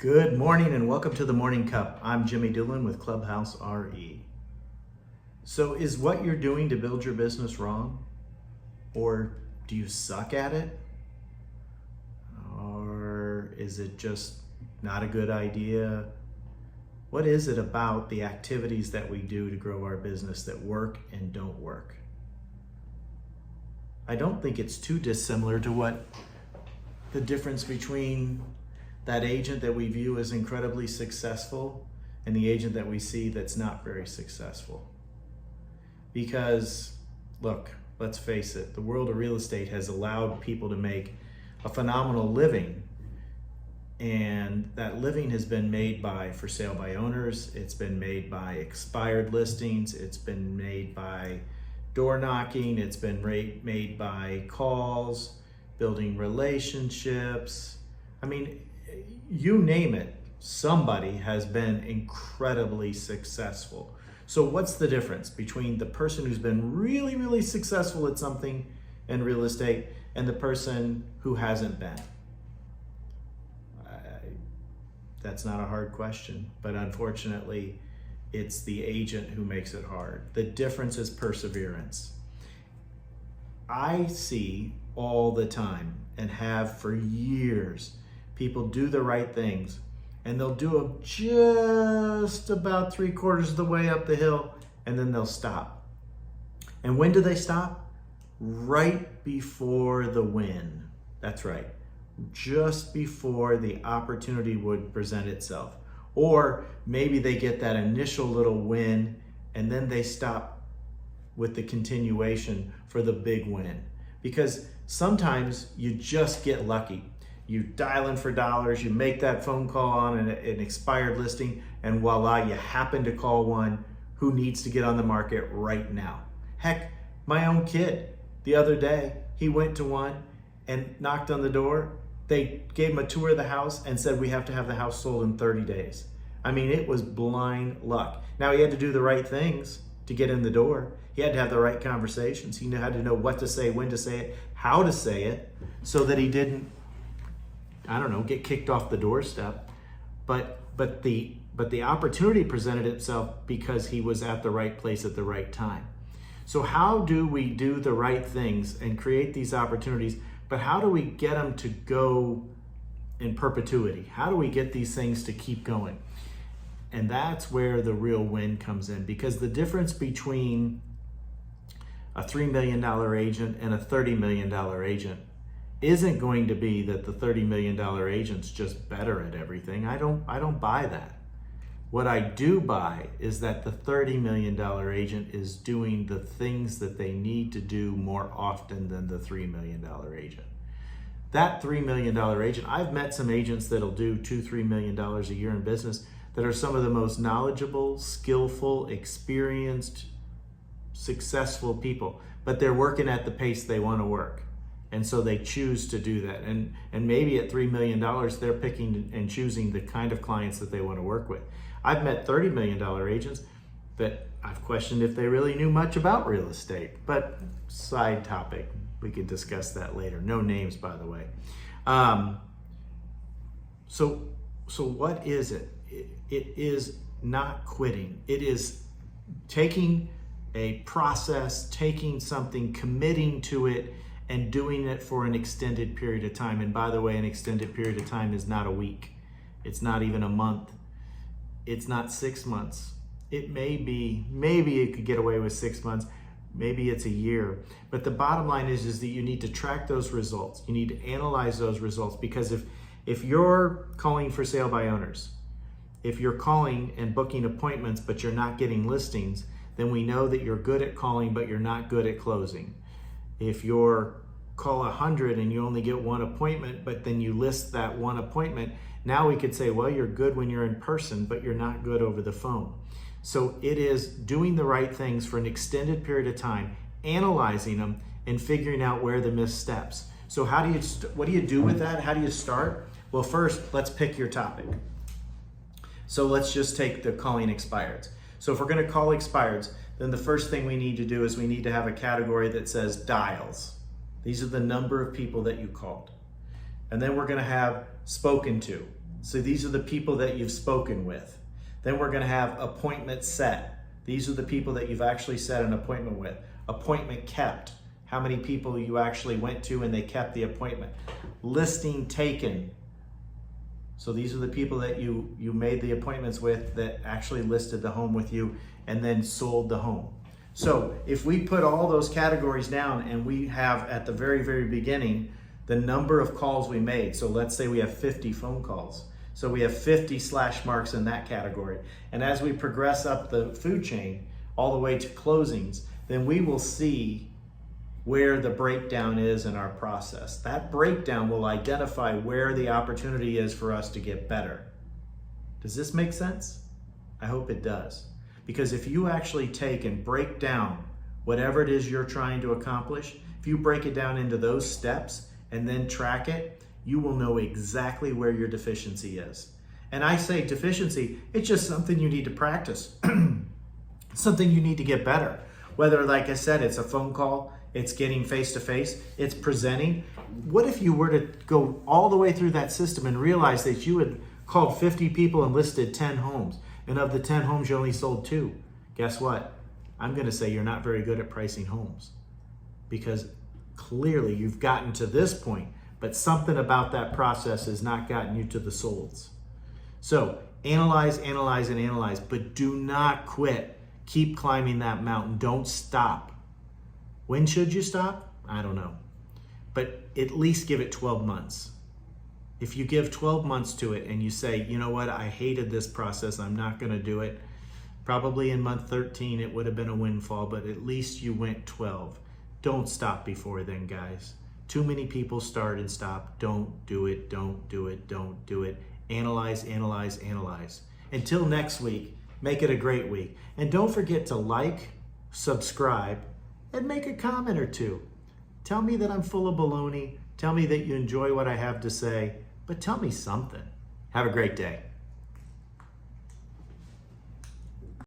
Good morning and welcome to the Morning Cup. I'm Jimmy Dillon with Clubhouse RE. So is what you're doing to build your business wrong? Or do you suck at it? Or is it just not a good idea? What is it about the activities that we do to grow our business that work and don't work? I don't think it's too dissimilar to what the difference between that agent that we view as incredibly successful and the agent that we see that's not very successful. Because, look, let's face it, the world of real estate has allowed people to make a phenomenal living. And that living has been made by for sale by owners, it's been made by expired listings, it's been made by door knocking, it's been made by calls, building relationships. I mean, you name it, somebody has been incredibly successful. So what's the difference between the person who's been really, really successful at something in real estate and the person who hasn't been? That's not a hard question, but unfortunately, it's the agent who makes it hard. The difference is perseverance. I see all the time and have for years, people do the right things and they'll do them just about 3/4 of the way up the hill and then they'll stop. And when do they stop? Right before the win. That's right. Just before the opportunity would present itself. Or maybe they get that initial little win and then they stop with the continuation for the big win. Because sometimes you just get lucky. You dial in for dollars, you make that phone call on an expired listing, and voila, you happen to call one who needs to get on the market right now. Heck, my own kid, the other day, he went to one and knocked on the door. They gave him a tour of the house and said, we have to have the house sold in 30 days. I mean, it was blind luck. Now, he had to do the right things to get in the door. He had to have the right conversations. He had to know what to say, when to say it, how to say it, so that he didn't, I don't know, get kicked off the doorstep. But the opportunity presented itself because he was at the right place at the right time. So how do we do the right things and create these opportunities, but how do we get them to go in perpetuity? How do we get these things to keep going? And that's where the real win comes in, because the difference between a $3 million agent and a $30 million agent isn't going to be that the $30 million agent's just better at everything. I don't buy that. What I do buy is that the $30 million agent is doing the things that they need to do more often than the $3 million agent. That $3 million agent, I've met some agents that'll do $2-3 million a year in business that are some of the most knowledgeable, skillful, experienced, successful people, but they're working at the pace they want to work. And so they choose to do that. And maybe at $3 million, they're picking and choosing the kind of clients that they want to work with. I've met $30 million agents that I've questioned if they really knew much about real estate, but side topic. We could discuss that later. No names, by the way. So what is it? It is not quitting. It is taking a process, taking something, committing to it, and doing it for an extended period of time. And by the way, an extended period of time is not a week. It's not even a month. It's not 6 months. It may be, maybe it could get away with 6 months. Maybe it's a year. But the bottom line is that you need to track those results. You need to analyze those results, because if you're calling for sale by owners, if you're calling and booking appointments, but you're not getting listings, then we know that you're good at calling, but you're not good at closing. If you're call 100 and you only get one appointment, but then you list that one appointment, now we could say, well, you're good when you're in person, but you're not good over the phone. So it is doing the right things for an extended period of time, analyzing them, and figuring out where the missteps. So what do you do with that? How do you start? Well, first, let's pick your topic. So let's just take the calling expireds. So if we're going to call expireds, then the first thing we need to do is we need to have a category that says dials. These are the number of people that you called. And then we're going to have spoken to. So these are the people that you've spoken with. Then we're going to have appointment set. These are the people that you've actually set an appointment with. Appointment kept. How many people you actually went to and they kept the appointment. Listing taken. So these are the people that you made the appointments with that actually listed the home with you and then sold the home. So if we put all those categories down and we have at the very, very beginning the number of calls we made. So let's say we have 50 phone calls. So we have 50 slash marks in that category. And as we progress up the food chain all the way to closings, then we will see where the breakdown is in our process. That breakdown will identify where the opportunity is for us to get better. Does this make sense? I hope it does. Because if you actually take and break down whatever it is you're trying to accomplish, if you break it down into those steps and then track it, you will know exactly where your deficiency is. And I say deficiency, it's just something you need to practice. Something you need to get better. Whether, like I said, it's a phone call, it's getting face-to-face, it's presenting. What if you were to go all the way through that system and realize that you had called 50 people and listed 10 homes, and of the 10 homes you only sold 2? Guess what? I'm gonna say you're not very good at pricing homes, because clearly you've gotten to this point, but something about that process has not gotten you to the solds. So analyze, analyze, and analyze, but do not quit. Keep climbing that mountain. Don't stop. When should you stop? I don't know. But at least give it 12 months. If you give 12 months to it and you say, you know what, I hated this process, I'm not going to do it. Probably in month 13 it would have been a windfall, but at least you went 12. Don't stop before then, guys. Too many people start and stop. Don't do it, don't do it, don't do it. Analyze, analyze, analyze. Until next week, make it a great week. And don't forget to like, subscribe, and make a comment or two. Tell me that I'm full of baloney. Tell me that you enjoy what I have to say, but tell me something. Have a great day.